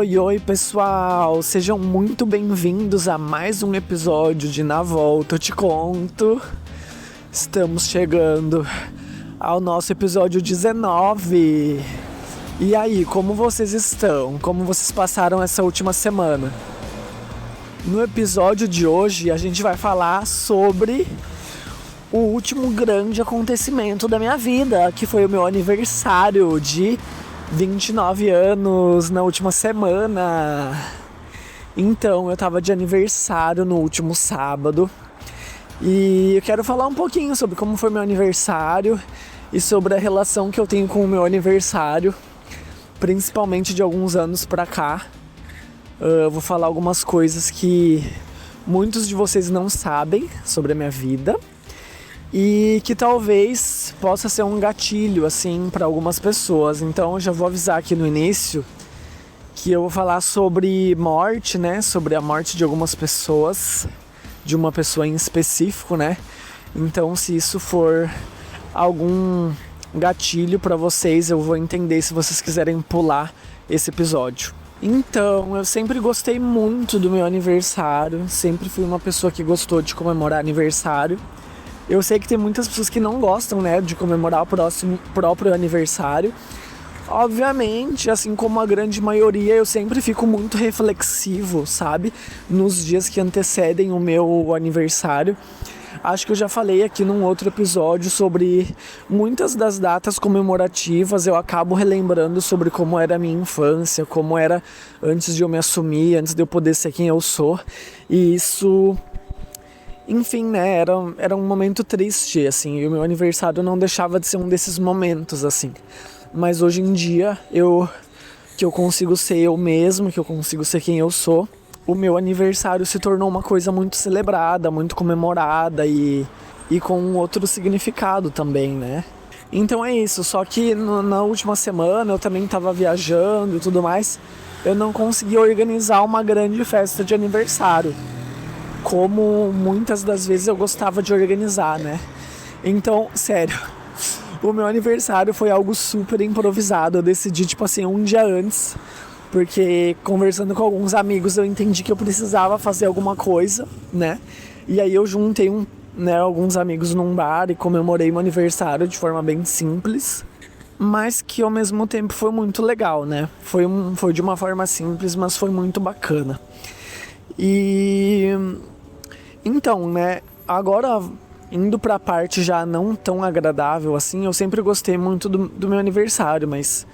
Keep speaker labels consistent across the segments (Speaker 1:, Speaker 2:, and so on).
Speaker 1: Oi, pessoal! Sejam muito bem-vindos a mais um episódio de Na Volta Eu Te Conto. Estamos chegando ao nosso episódio 19. E aí, como vocês estão? Como vocês passaram essa última semana? No episódio de hoje, a gente vai falar sobre o último grande acontecimento da minha vida, que foi o meu aniversário de 29 anos na última semana. Então, eu tava de aniversário no último sábado e eu quero falar um pouquinho sobre como foi meu aniversário e sobre a relação que eu tenho com o meu aniversário, principalmente de alguns anos pra cá. Eu vou falar algumas coisas que muitos de vocês não sabem sobre a minha vida e que talvez possa ser um gatilho, assim, para algumas pessoas. Então eu já vou avisar aqui no início que eu vou falar sobre morte, né? Sobre a morte de algumas pessoas, de uma pessoa em específico, né? Então, se isso for algum gatilho para vocês, eu vou entender se vocês quiserem pular esse episódio. Então, eu sempre gostei muito do meu aniversário, sempre fui uma pessoa que gostou de comemorar aniversário. Eu sei que tem muitas pessoas que não gostam, né, de comemorar o próprio aniversário. Obviamente, assim como a grande maioria, eu sempre fico muito reflexivo, sabe? Nos dias que antecedem o meu aniversário. Acho que eu já falei aqui num outro episódio sobre muitas das datas comemorativas. Eu acabo relembrando sobre como era a minha infância, como era antes de eu me assumir, antes de eu poder ser quem eu sou. E isso... Enfim, né, era um momento triste, assim, e o meu aniversário não deixava de ser um desses momentos, assim. Mas hoje em dia, que eu consigo ser eu mesmo, que eu consigo ser quem eu sou, o meu aniversário se tornou uma coisa muito celebrada, muito comemorada e com um outro significado também, né. Então é isso, só que na última semana eu também estava viajando e tudo mais, eu não consegui organizar uma grande festa de aniversário, como muitas das vezes eu gostava de organizar, né? Então, sério, o meu aniversário foi algo super improvisado. Eu decidi, tipo assim, um dia antes, porque conversando com alguns amigos eu entendi que eu precisava fazer alguma coisa, né? E aí eu juntei alguns amigos num bar e comemorei meu aniversário de forma bem simples, mas que ao mesmo tempo foi muito legal, né? Foi de uma forma simples, mas foi muito bacana. E então, né, agora indo pra parte já não tão agradável assim, eu sempre gostei muito do meu aniversário, mas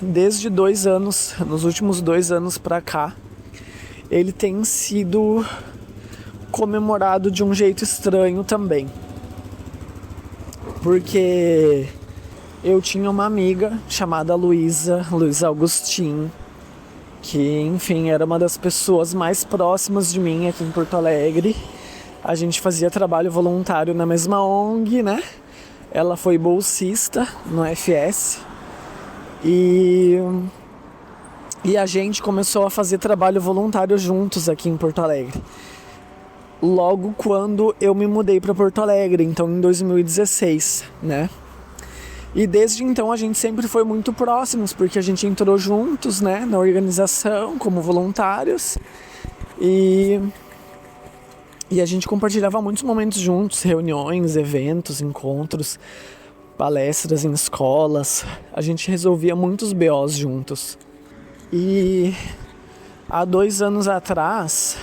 Speaker 1: desde 2 anos, nos últimos 2 anos pra cá, ele tem sido comemorado de um jeito estranho também. Porque eu tinha uma amiga chamada Luísa Augustin, que, enfim, era uma das pessoas mais próximas de mim aqui em Porto Alegre. A gente fazia trabalho voluntário na mesma ONG, né? Ela foi bolsista no FS. E a gente começou a fazer trabalho voluntário juntos aqui em Porto Alegre. Logo quando eu me mudei para Porto Alegre, então em 2016, né? E desde então a gente sempre foi muito próximos, porque a gente entrou juntos, né, na organização como voluntários e a gente compartilhava muitos momentos juntos, reuniões, eventos, encontros, palestras em escolas. A gente resolvia muitos BOs juntos. E há 2 anos atrás,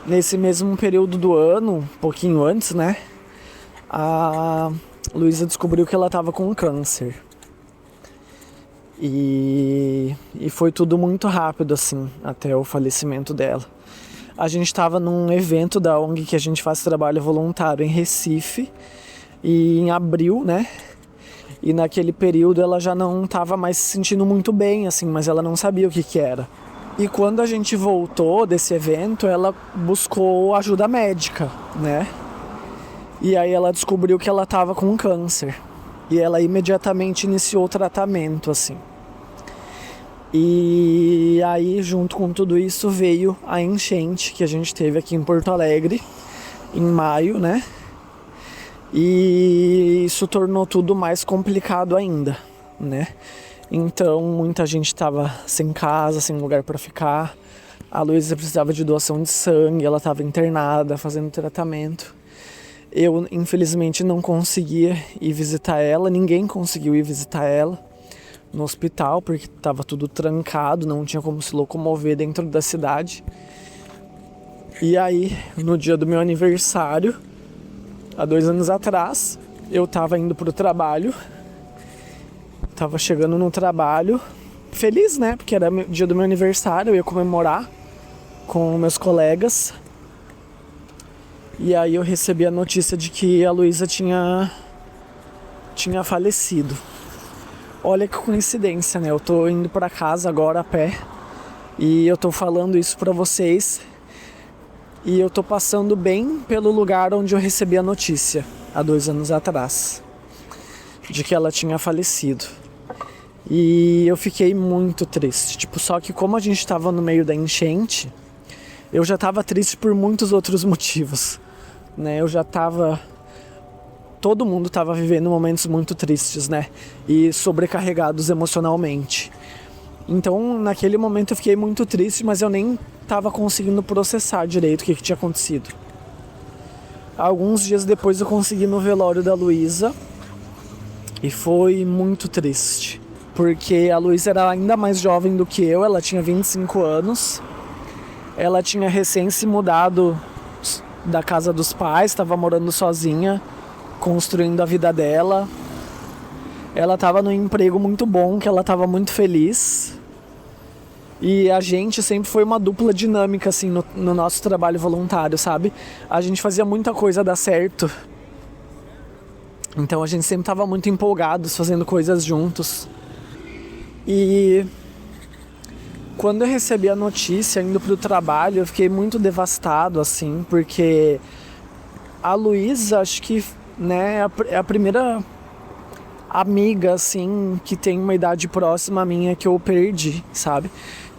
Speaker 1: nesse mesmo período do ano, um pouquinho antes, né, a Luísa descobriu que ela estava com câncer. E foi tudo muito rápido, assim, até o falecimento dela. A gente estava num evento da ONG que a gente faz trabalho voluntário em Recife, e em abril, né? E naquele período ela já não estava mais se sentindo muito bem, assim, mas ela não sabia o que era. E quando a gente voltou desse evento, ela buscou ajuda médica, né? E aí ela descobriu que ela estava com câncer. E ela imediatamente iniciou o tratamento, assim. E aí, junto com tudo isso, veio a enchente que a gente teve aqui em Porto Alegre, em maio, né? E isso tornou tudo mais complicado ainda, né? Então muita gente estava sem casa, sem lugar para ficar. A Luísa precisava de doação de sangue, ela estava internada, fazendo tratamento. Eu, infelizmente, não conseguia ir visitar ela, ninguém conseguiu ir visitar ela no hospital, porque estava tudo trancado, não tinha como se locomover dentro da cidade. E aí, no dia do meu aniversário, há 2 anos atrás, eu estava indo pro trabalho, estava chegando no trabalho, feliz, né, porque era dia do meu aniversário, eu ia comemorar com meus colegas. E aí eu recebi a notícia de que a Luísa tinha falecido. Olha que coincidência, né? Eu tô indo pra casa agora a pé e eu tô falando isso pra vocês e eu tô passando bem pelo lugar onde eu recebi a notícia há 2 anos atrás de que ela tinha falecido. E eu fiquei muito triste. Só que como a gente tava no meio da enchente, eu já tava triste por muitos outros motivos, né? Todo mundo estava vivendo momentos muito tristes, né? E sobrecarregados emocionalmente. Então, naquele momento eu fiquei muito triste, mas eu nem estava conseguindo processar direito o que tinha acontecido. Alguns dias depois eu consegui ir no velório da Luísa e foi muito triste, porque a Luísa era ainda mais jovem do que eu, ela tinha 25 anos. Ela tinha recém se mudado da casa dos pais, estava morando sozinha, construindo a vida dela. Ela estava num emprego muito bom, que ela estava muito feliz. E a gente sempre foi uma dupla dinâmica, assim, no nosso trabalho voluntário, sabe? A gente fazia muita coisa dar certo. Então a gente sempre estava muito empolgados, fazendo coisas juntos. E quando eu recebi a notícia indo pro trabalho, eu fiquei muito devastado, assim, porque a Luísa, acho que, né, é a primeira amiga, assim, que tem uma idade próxima à minha que eu perdi, sabe?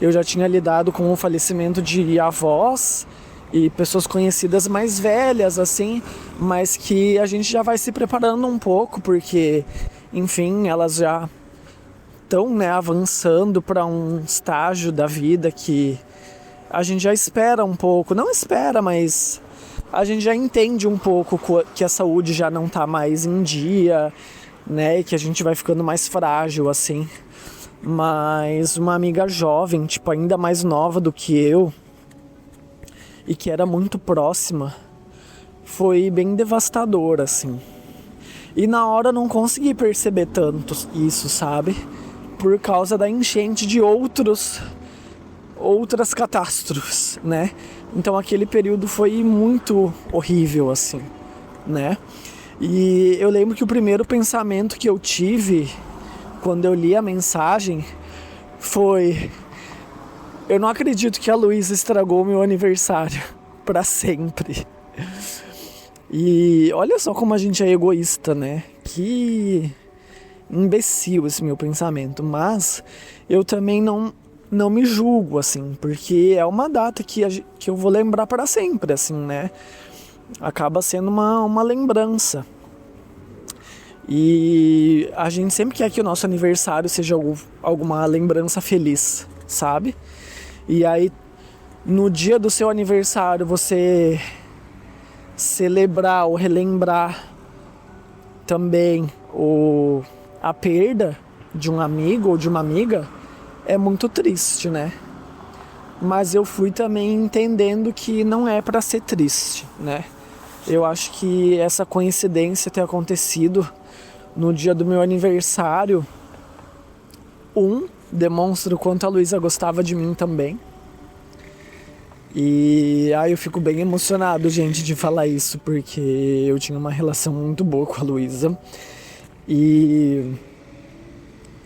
Speaker 1: Eu já tinha lidado com o falecimento de avós e pessoas conhecidas mais velhas, assim, mas que a gente já vai se preparando um pouco, porque, enfim, elas já estão, né, avançando para um estágio da vida que a gente já espera um pouco, não espera, mas a gente já entende um pouco que a saúde já não tá mais em dia, né, e que a gente vai ficando mais frágil, assim. Mas uma amiga jovem, ainda mais nova do que eu, e que era muito próxima, foi bem devastador, assim. E na hora eu não consegui perceber tanto isso, sabe? Por causa da enchente de outras catástrofes, né? Então aquele período foi muito horrível, assim, né? E eu lembro que o primeiro pensamento que eu tive quando eu li a mensagem foi: eu não acredito que a Luísa estragou meu aniversário pra sempre. E olha só como a gente é egoísta, né? Que imbecil esse meu pensamento. Mas eu também não me julgo, assim, porque é uma data que eu vou lembrar para sempre, assim, né? Acaba sendo uma lembrança. E a gente sempre quer que o nosso aniversário seja alguma lembrança feliz, sabe? E aí, no dia do seu aniversário, você celebrar ou relembrar também a perda de um amigo ou de uma amiga é muito triste, né? Mas eu fui também entendendo que não é pra ser triste, né? Eu acho que essa coincidência ter acontecido no dia do meu aniversário, demonstra o quanto a Luísa gostava de mim também. E aí eu fico bem emocionado, gente, de falar isso, porque eu tinha uma relação muito boa com a Luísa. E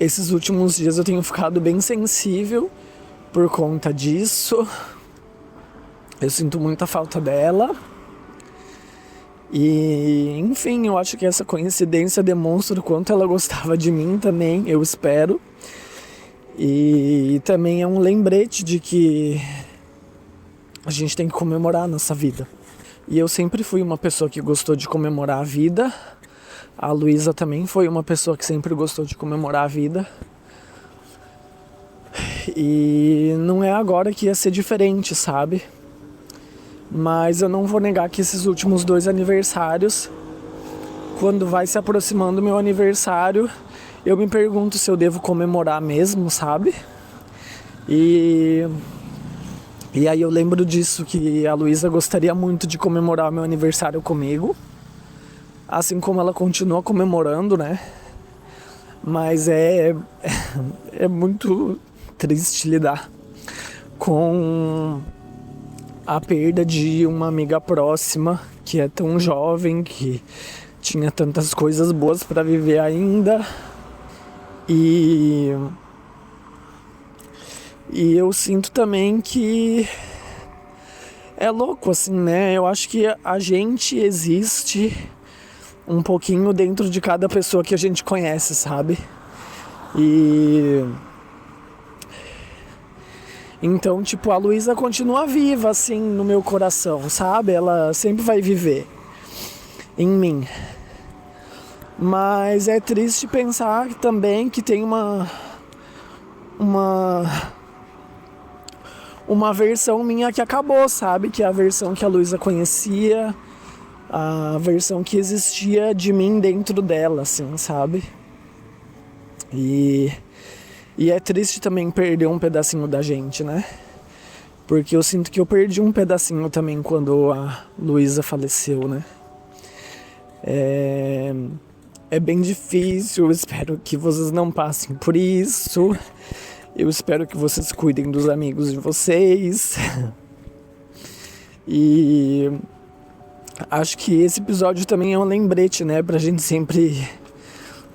Speaker 1: esses últimos dias eu tenho ficado bem sensível por conta disso. Eu sinto muita falta dela. E, enfim, eu acho que essa coincidência demonstra o quanto ela gostava de mim também, eu espero. E também é um lembrete de que a gente tem que comemorar a nossa vida. E eu sempre fui uma pessoa que gostou de comemorar a vida. A Luísa também foi uma pessoa que sempre gostou de comemorar a vida. E não é agora que ia ser diferente, sabe? Mas eu não vou negar que esses últimos 2 aniversários, quando vai se aproximando o meu aniversário, eu me pergunto se eu devo comemorar mesmo, sabe? E aí eu lembro disso, que a Luísa gostaria muito de comemorar o meu aniversário comigo, assim como ela continua comemorando, né? Mas é muito triste lidar com a perda de uma amiga próxima que é tão jovem, que tinha tantas coisas boas para viver ainda. E eu sinto também que é louco, assim, né? Eu acho que a gente existe um pouquinho dentro de cada pessoa que a gente conhece, sabe? E então, tipo, a Luísa continua viva, assim, no meu coração, sabe? Ela sempre vai viver em mim. Mas é triste pensar também que tem uma versão minha que acabou, sabe? Que é a versão que a Luísa conhecia, a versão que existia de mim dentro dela, assim, sabe? E é triste também perder um pedacinho da gente, né? Porque eu sinto que eu perdi um pedacinho também quando a Luísa faleceu, né? É bem difícil, eu espero que vocês não passem por isso. Eu espero que vocês cuidem dos amigos de vocês. E acho que esse episódio também é um lembrete, né? Pra gente sempre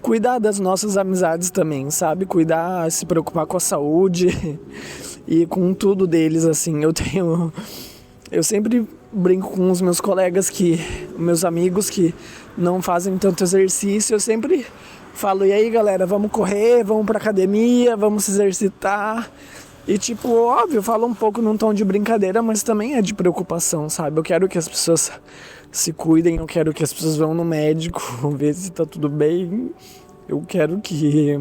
Speaker 1: cuidar das nossas amizades também, sabe? Cuidar, se preocupar com a saúde e com tudo deles, assim. Eu sempre brinco com os meus colegas, meus amigos que não fazem tanto exercício, eu sempre falo, e aí galera, vamos correr, vamos pra academia, vamos se exercitar. E tipo, óbvio, eu falo um pouco num tom de brincadeira, mas também é de preocupação, sabe? Eu quero que as pessoas se cuidem, eu quero que as pessoas vão no médico, ver se tá tudo bem. Eu quero que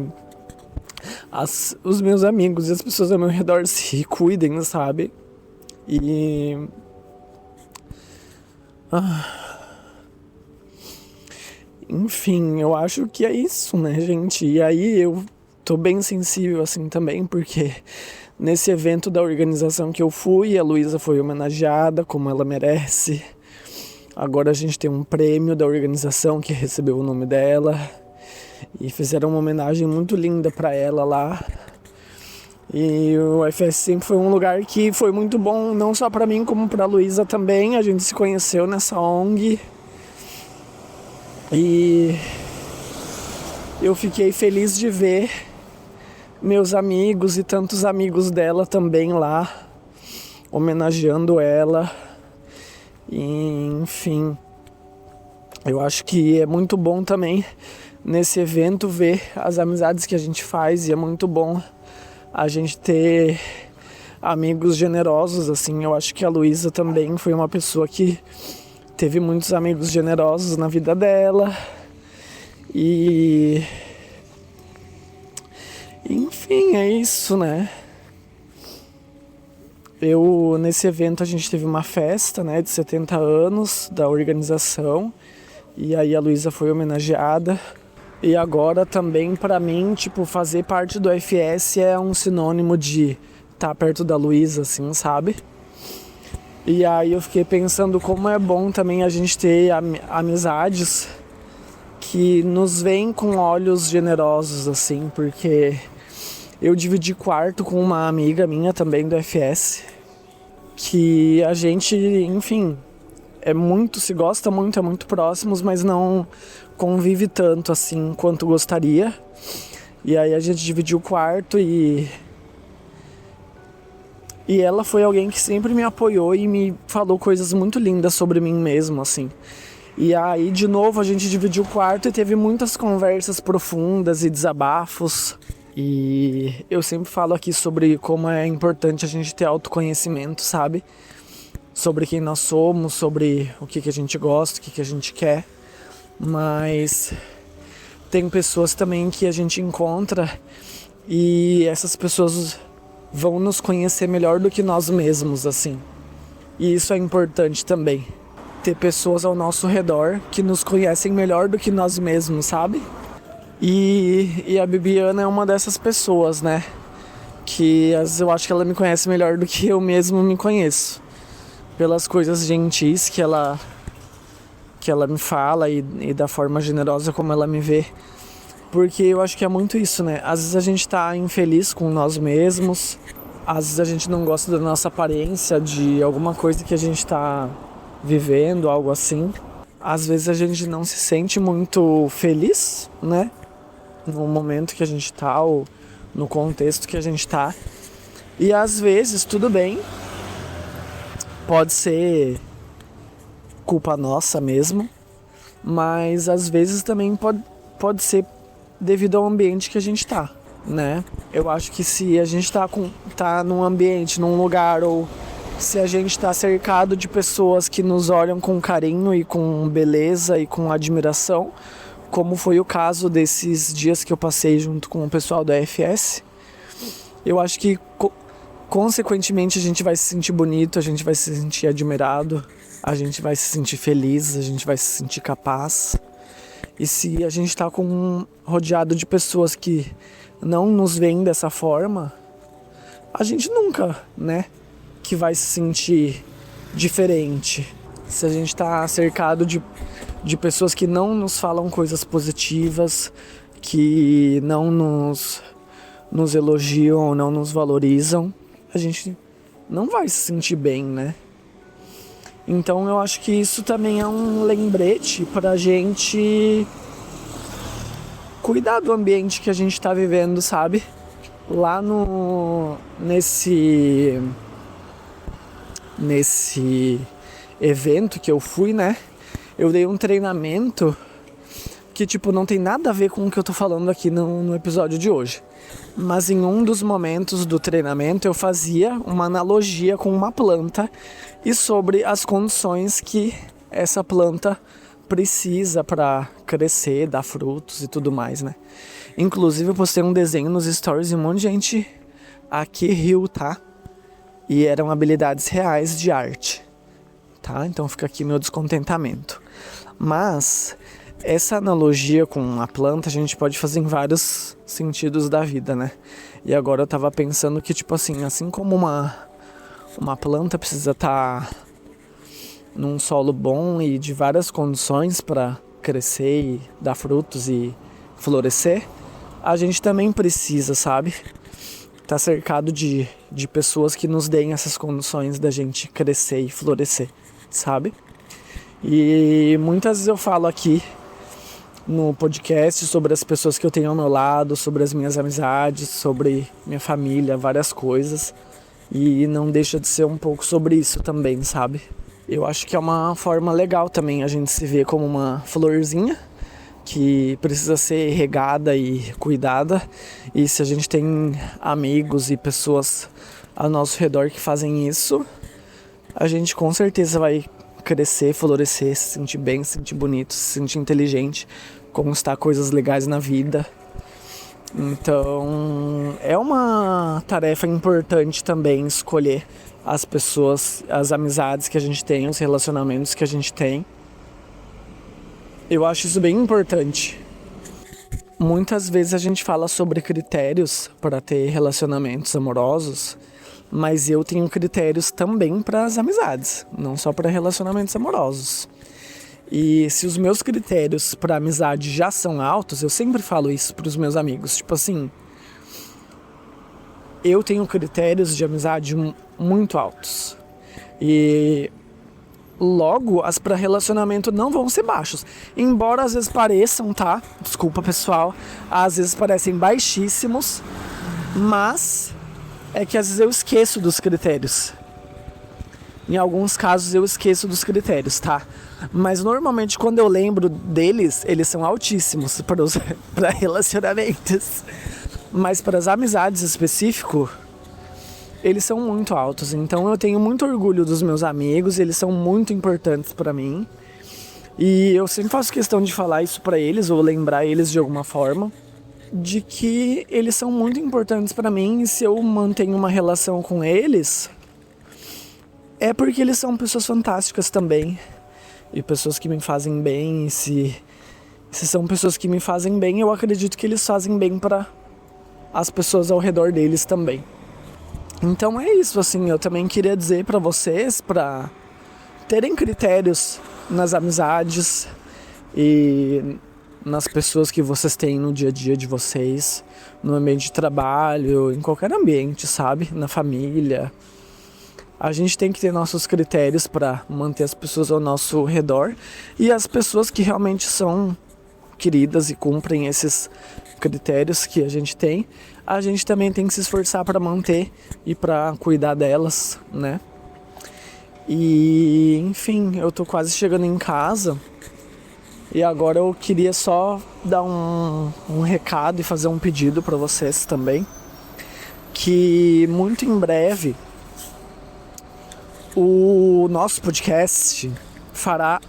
Speaker 1: os meus amigos e as pessoas ao meu redor se cuidem, sabe? E enfim, eu acho que é isso, né, gente? E aí eu tô bem sensível assim também, porque nesse evento da organização que eu fui, a Luísa foi homenageada como ela merece. Agora a gente tem um prêmio da organização que recebeu o nome dela e fizeram uma homenagem muito linda pra ela lá. E o FS sempre foi um lugar que foi muito bom, não só pra mim, como pra Luísa também. A gente se conheceu nessa ONG. E eu fiquei feliz de ver meus amigos e tantos amigos dela também lá, homenageando ela. E, enfim, eu acho que é muito bom também nesse evento ver as amizades que a gente faz, e é muito bom a gente ter amigos generosos, assim. Eu acho que a Luísa também foi uma pessoa que teve muitos amigos generosos na vida dela. E enfim, é isso, né? Nesse evento a gente teve uma festa, né, de 70 anos da organização. E aí a Luísa foi homenageada. E agora também, pra mim, tipo, fazer parte do FS é um sinônimo de estar perto da Luísa, assim, sabe? E aí eu fiquei pensando como é bom também a gente ter amizades que nos veem com olhos generosos, assim, porque eu dividi quarto com uma amiga minha também do FS, que a gente, enfim, se gosta muito, é muito próximos, mas não convive tanto assim quanto gostaria. E aí a gente dividiu o quarto e ela foi alguém que sempre me apoiou e me falou coisas muito lindas sobre mim mesmo, assim. E aí, de novo, a gente dividiu o quarto e teve muitas conversas profundas e desabafos. E eu sempre falo aqui sobre como é importante a gente ter autoconhecimento, sabe? Sobre quem nós somos, sobre o que a gente gosta, o que a gente quer. Mas tem pessoas também que a gente encontra e essas pessoas vão nos conhecer melhor do que nós mesmos, assim. E isso é importante também. Ter pessoas ao nosso redor que nos conhecem melhor do que nós mesmos, sabe? E a Bibiana é uma dessas pessoas, né? Que às vezes eu acho que ela me conhece melhor do que eu mesmo me conheço. Pelas coisas gentis que ela me fala e da forma generosa como ela me vê. Porque eu acho que é muito isso, né? Às vezes a gente tá infeliz com nós mesmos, às vezes a gente não gosta da nossa aparência, de alguma coisa que a gente tá vivendo, algo assim. Às vezes a gente não se sente muito feliz, né? No momento que a gente tá, ou no contexto que a gente tá. E às vezes, tudo bem, pode ser culpa nossa mesmo, mas às vezes também pode ser devido ao ambiente que a gente tá, né? Eu acho que se a gente tá num ambiente, num lugar, ou se a gente tá cercado de pessoas que nos olham com carinho e com beleza e com admiração, como foi o caso desses dias que eu passei junto com o pessoal da FS, eu acho que consequentemente a gente vai se sentir bonito, a gente vai se sentir admirado, a gente vai se sentir feliz, a gente vai se sentir capaz. E se a gente tá rodeado de pessoas que não nos veem dessa forma, a gente nunca, né, que vai se sentir diferente. Se a gente tá cercado de pessoas que não nos falam coisas positivas, que não nos elogiam ou não nos valorizam, a gente não vai se sentir bem, né? Então eu acho que isso também é um lembrete pra gente cuidar do ambiente que a gente tá vivendo, sabe? Lá nesse evento que eu fui, né? Eu dei um treinamento que, tipo, não tem nada a ver com o que eu tô falando aqui no episódio de hoje. Mas em um dos momentos do treinamento eu fazia uma analogia com uma planta e sobre as condições que essa planta precisa para crescer, dar frutos e tudo mais, né? Inclusive eu postei um desenho nos stories e um monte de gente aqui riu, tá? E eram habilidades reais de arte, tá? Então fica aqui meu descontentamento. Mas essa analogia com a planta a gente pode fazer em vários sentidos da vida, né? E agora eu tava pensando que, tipo assim como uma planta precisa estar num solo bom e de várias condições para crescer e dar frutos e florescer, a gente também precisa, sabe? Tá cercado de pessoas que nos deem essas condições da gente crescer e florescer, sabe? E muitas vezes eu falo aqui no podcast sobre as pessoas que eu tenho ao meu lado, sobre as minhas amizades, sobre minha família, várias coisas. E não deixa de ser um pouco sobre isso também, sabe? Eu acho que é uma forma legal também a gente se ver como uma florzinha que precisa ser regada e cuidada. E se a gente tem amigos e pessoas ao nosso redor que fazem isso, a gente com certeza vai crescer, florescer, se sentir bem, se sentir bonito, se sentir inteligente, conquistar coisas legais na vida. Então é uma tarefa importante também escolher as pessoas, as amizades que a gente tem, os relacionamentos que a gente tem. Eu acho isso bem importante. Muitas vezes a gente fala sobre critérios para ter relacionamentos amorosos, mas eu tenho critérios também para as amizades, não só para relacionamentos amorosos. E se os meus critérios para amizade já são altos, eu sempre falo isso para os meus amigos, tipo assim, eu tenho critérios de amizade muito altos. E logo, as para relacionamento não vão ser baixos. Embora às vezes pareçam, tá? Desculpa, pessoal. Às vezes parecem baixíssimos, mas é que às vezes eu esqueço dos critérios. Em alguns casos eu esqueço dos critérios, tá? Mas normalmente quando eu lembro deles, eles são altíssimos para relacionamentos. Mas para as amizades específico, eles são muito altos. Então eu tenho muito orgulho dos meus amigos, eles são muito importantes para mim. E eu sempre faço questão de falar isso para eles ou lembrar eles de alguma forma. de que eles são muito importantes para mim, e se eu mantenho uma relação com eles, é porque eles são pessoas fantásticas também, e pessoas que me fazem bem. E se são pessoas que me fazem bem, eu acredito que eles fazem bem para as pessoas ao redor deles também. Então é isso, assim, eu também queria dizer para vocês, para terem critérios nas amizades e nas pessoas que vocês têm no dia a dia de vocês, no ambiente de trabalho, em qualquer ambiente, sabe? Na família. A gente tem que ter nossos critérios para manter as pessoas ao nosso redor, e as pessoas que realmente são queridas e cumprem esses critérios que a gente também tem que se esforçar para manter e para cuidar delas, né? E, enfim, eu tô quase chegando em casa e agora eu queria só dar um recado e fazer um pedido para vocês também, que muito em breve o nosso podcast fará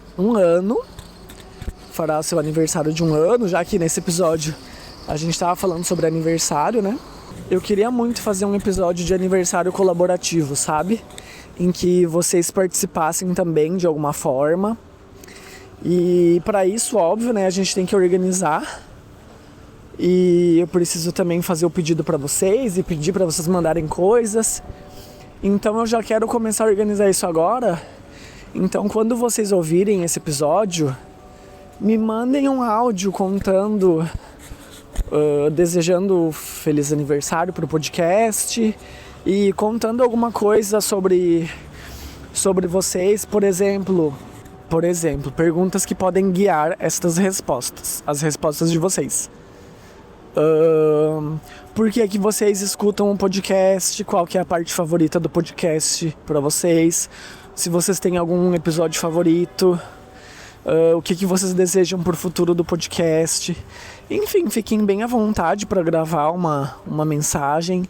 Speaker 1: seu aniversário de 1 ano, já que nesse episódio a gente estava falando sobre aniversário, né? Eu queria muito fazer um episódio de aniversário colaborativo, sabe? Em que vocês participassem também de alguma forma. E para isso, óbvio, né, a gente tem que organizar. E eu preciso também fazer o pedido para vocês e pedir para vocês mandarem coisas. Então eu já quero começar a organizar isso agora. Então quando vocês ouvirem esse episódio, me mandem um áudio contando, desejando feliz aniversário pro podcast e contando alguma coisa sobre vocês, por exemplo, perguntas que podem guiar estas respostas, as respostas de vocês. Por que é que vocês escutam o podcast? Qual que é a parte favorita do podcast para vocês? Se vocês têm algum episódio favorito, o que vocês desejam pro futuro do podcast. Enfim, fiquem bem à vontade para gravar uma mensagem.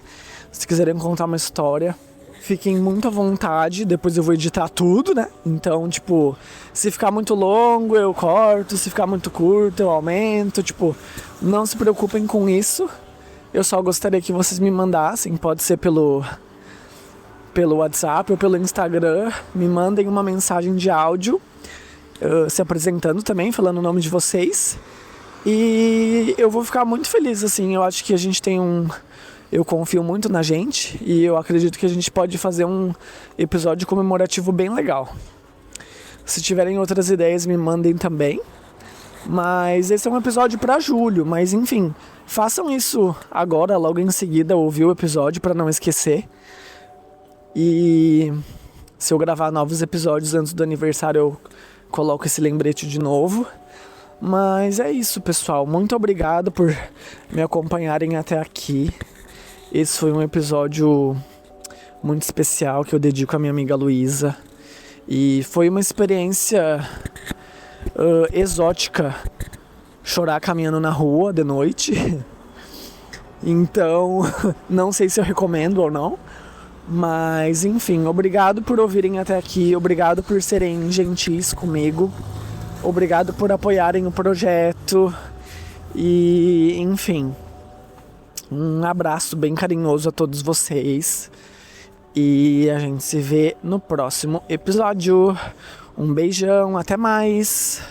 Speaker 1: Se quiserem contar uma história, fiquem muito à vontade. Depois eu vou editar tudo, né? Então, tipo, se ficar muito longo eu corto, se ficar muito curto eu aumento. Tipo, não se preocupem com isso. Eu só gostaria que vocês me mandassem, pode ser pelo WhatsApp ou pelo Instagram, me mandem uma mensagem de áudio, se apresentando também, falando o nome de vocês. E eu vou ficar muito feliz, assim. Eu acho que a gente tem eu confio muito na gente e eu acredito que a gente pode fazer um episódio comemorativo bem legal. Se tiverem outras ideias, me mandem também. Mas esse é um episódio para julho, mas enfim, façam isso agora, logo em seguida, ouvir o episódio para não esquecer. E se eu gravar novos episódios antes do aniversário, eu coloco esse lembrete de novo. Mas é isso, pessoal. Muito obrigado por me acompanharem até aqui. Esse foi um episódio muito especial que eu dedico à minha amiga Luísa. E foi uma experiência exótica chorar caminhando na rua de noite. Então, não sei se eu recomendo ou não. Mas, enfim, obrigado por ouvirem até aqui. Obrigado por serem gentis comigo. Obrigado por apoiarem o projeto. E, enfim, um abraço bem carinhoso a todos vocês. E a gente se vê no próximo episódio. Um beijão, até mais!